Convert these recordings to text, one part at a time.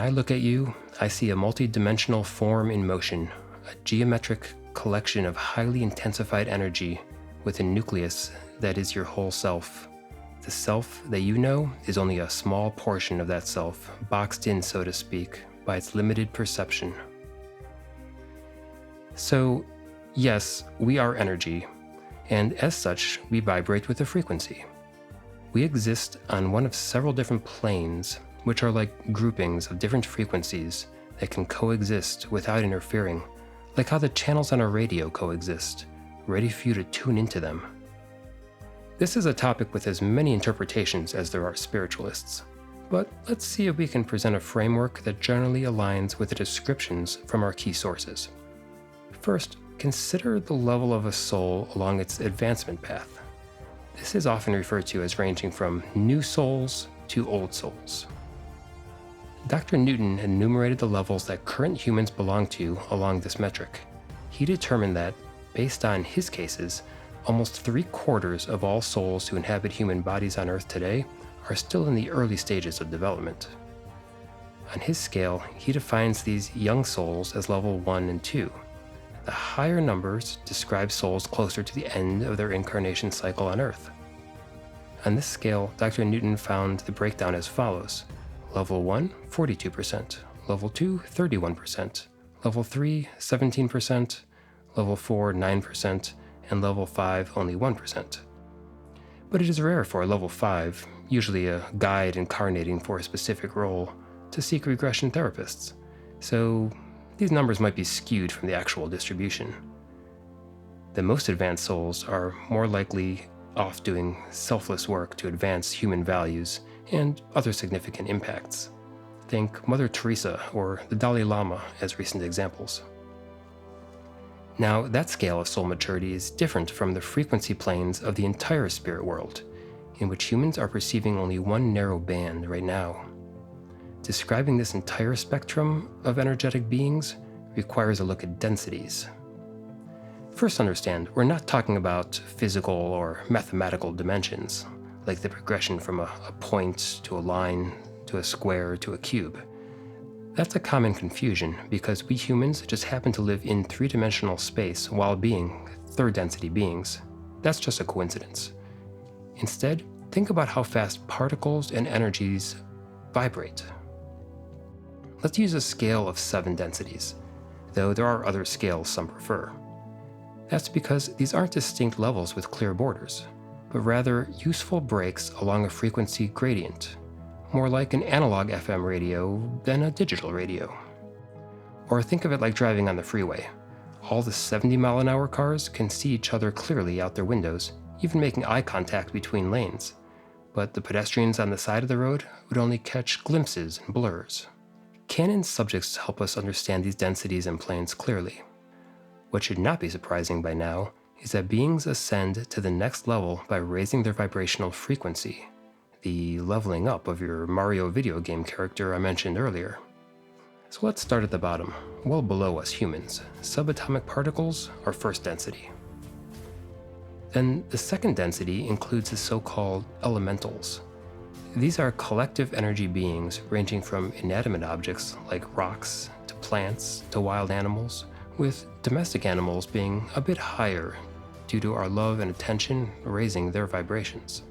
I look at you, I see a multi-dimensional form in motion, a geometric collection of highly intensified energy with a nucleus that is your whole self. The self that you know is only a small portion of that self, boxed in, so to speak, by its limited perception. So, yes, we are energy, and as such, we vibrate with a frequency. We exist on one of several different planes, which are like groupings of different frequencies that can coexist without interfering, like how the channels on a radio coexist, ready for you to tune into them. This is a topic with as many interpretations as there are spiritualists, but let's see if we can present a framework that generally aligns with the descriptions from our key sources. First, consider the level of a soul along its advancement path. This is often referred to as ranging from new souls to old souls. Dr. Newton enumerated the levels that current humans belong to along this metric. He determined that, based on his cases, almost 3/4 of all souls who inhabit human bodies on Earth today are still in the early stages of development. On his scale, he defines these young souls as level 1 and 2. The higher numbers describe souls closer to the end of their incarnation cycle on Earth. On this scale, Dr. Newton found the breakdown as follows. Level 1, 42%, level 2, 31%, level 3, 17%, level 4, 9%, and level 5, only 1%. But it is rare for a level 5, usually a guide incarnating for a specific role, to seek regression therapists, so these numbers might be skewed from the actual distribution. The most advanced souls are more likely off doing selfless work to advance human values and other significant impacts. Think Mother Teresa or the Dalai Lama as recent examples. Now, that scale of soul maturity is different from the frequency planes of the entire spirit world, in which humans are perceiving only one narrow band right now. Describing this entire spectrum of energetic beings requires a look at densities. First, understand, we're not talking about physical or mathematical dimensions, like the progression from a point to a line to a square to a cube. That's a common confusion because we humans just happen to live in three-dimensional space while being third-density beings. That's just a coincidence. Instead, think about how fast particles and energies vibrate. Let's use a scale of 7 densities, though there are other scales some prefer. That's because these aren't distinct levels with clear borders, but rather useful breaks along a frequency gradient, more like an analog FM radio than a digital radio. Or think of it like driving on the freeway. All the 70-mile-an-hour cars can see each other clearly out their windows, even making eye contact between lanes, but the pedestrians on the side of the road would only catch glimpses and blurs. Cannon's subjects help us understand these densities and planes clearly. What should not be surprising by now is that beings ascend to the next level by raising their vibrational frequency, the leveling up of your Mario video game character I mentioned earlier. So let's start at the bottom, well below us humans. Subatomic particles are first density. Then the second density includes the so-called elementals. These are collective energy beings ranging from inanimate objects like rocks to plants to wild animals, with domestic animals being a bit higher due to our love and attention raising their vibrations.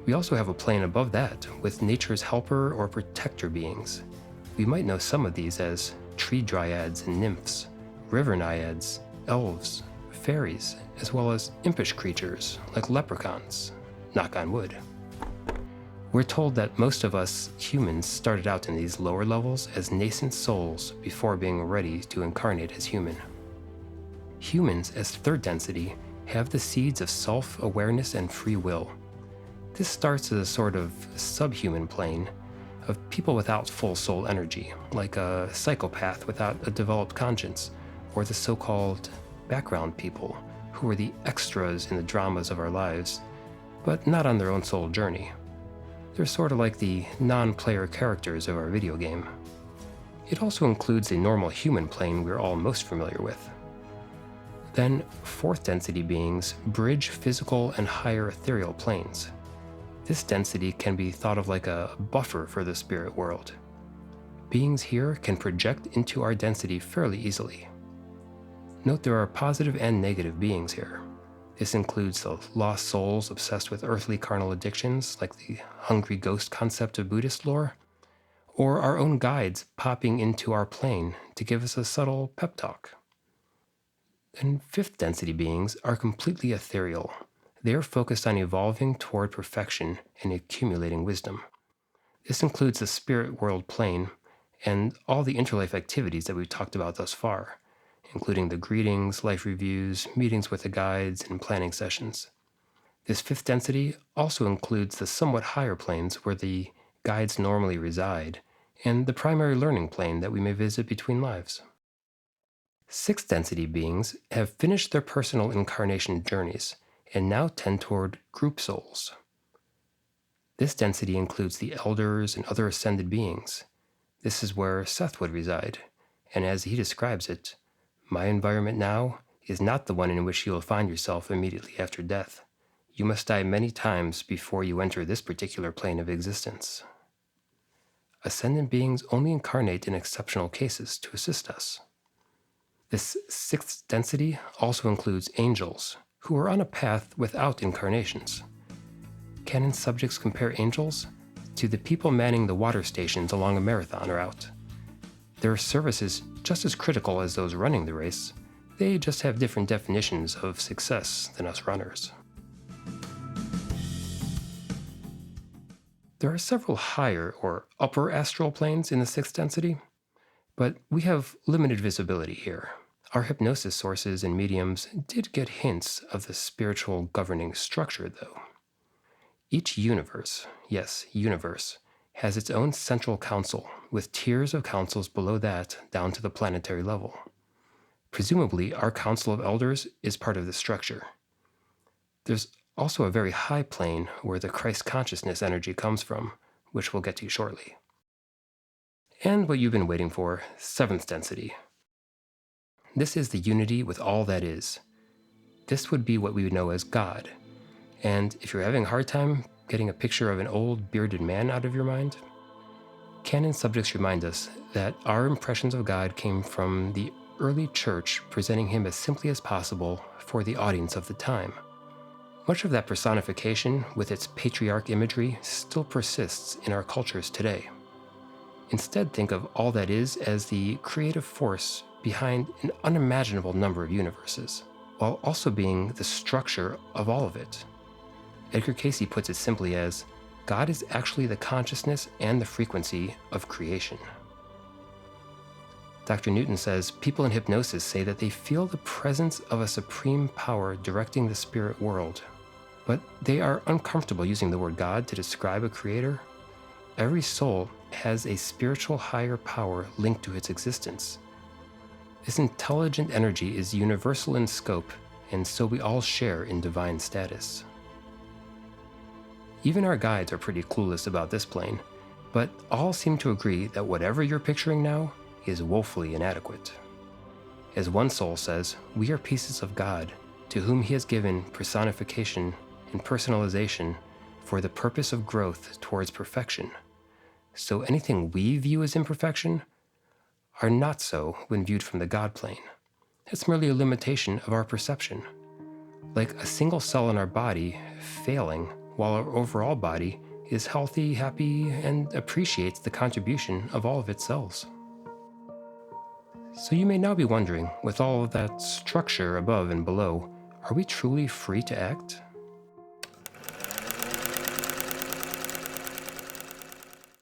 We also have a plane above that with nature's helper or protector beings. We might know some of these as tree dryads and nymphs, river naiads, elves, fairies, as well as impish creatures like leprechauns, knock on wood. We're told that most of us humans started out in these lower levels as nascent souls before being ready to incarnate as human. Humans, as third density, have the seeds of self-awareness and free will. This starts as a sort of subhuman plane of people without full soul energy, like a psychopath without a developed conscience, or the so-called background people, who are the extras in the dramas of our lives, but not on their own soul journey. They're sort of like the non-player characters of our video game. It also includes the normal human plane we're all most familiar with. Then, fourth density beings bridge physical and higher ethereal planes. This density can be thought of like a buffer for the spirit world. beings here can project into our density fairly easily. Note there are positive and negative beings here. This includes the lost souls obsessed with earthly carnal addictions, like the hungry ghost concept of Buddhist lore, or our own guides popping into our plane to give us a subtle pep talk. And fifth density beings are completely ethereal. They are focused on evolving toward perfection and accumulating wisdom. This includes the spirit world plane and all the interlife activities that we've talked about thus far, including the greetings, life reviews, meetings with the guides, and planning sessions. This fifth density also includes the somewhat higher planes where the guides normally reside, and the primary learning plane that we may visit between lives. Sixth density beings have finished their personal incarnation journeys and now tend toward group souls. This density includes the elders and other ascended beings. This is where Seth would reside, and as he describes it, my environment now is not the one in which you will find yourself immediately after death. You must die many times before you enter this particular plane of existence. Ascendant beings only incarnate in exceptional cases to assist us. This sixth density also includes angels, who are on a path without incarnations. Canon subjects compare angels to the people manning the water stations along a marathon route. Their service is just as critical as those running the race. They just have different definitions of success than us runners. There are several higher or upper astral planes in the sixth density, but we have limited visibility here. Our hypnosis sources and mediums did get hints of the spiritual governing structure, though. Each universe, yes, universe, has its own central council, with tiers of councils below that down to the planetary level. Presumably, our Council of Elders is part of this structure. There's also a very high plane where the Christ consciousness energy comes from, which we'll get to shortly. And what you've been waiting for, seventh density. This is the unity with all that is. This would be what we would know as God. And if you're having a hard time getting a picture of an old bearded man out of your mind, Canon subjects remind us that our impressions of God came from the early church presenting him as simply as possible for the audience of the time. Much of that personification, with its patriarch imagery, still persists in our cultures today. Instead, think of all that is as the creative force behind an unimaginable number of universes, while also being the structure of all of it. Edgar Cayce puts it simply as, God is actually the consciousness and the frequency of creation. Dr. Newton says people in hypnosis say that they feel the presence of a supreme power directing the spirit world, but they are uncomfortable using the word God to describe a creator. Every soul has a spiritual higher power linked to its existence. This intelligent energy is universal in scope, and so we all share in divine status. Even our guides are pretty clueless about this plane, but all seem to agree that whatever you're picturing now is woefully inadequate. As one soul says, we are pieces of God, to whom he has given personification and personalization for the purpose of growth towards perfection. So anything we view as imperfection are not so when viewed from the God plane. It's merely a limitation of our perception. Like a single cell in our body failing while our overall body is healthy, happy, and appreciates the contribution of all of its cells. So you may now be wondering, with all of that structure above and below, are we truly free to act?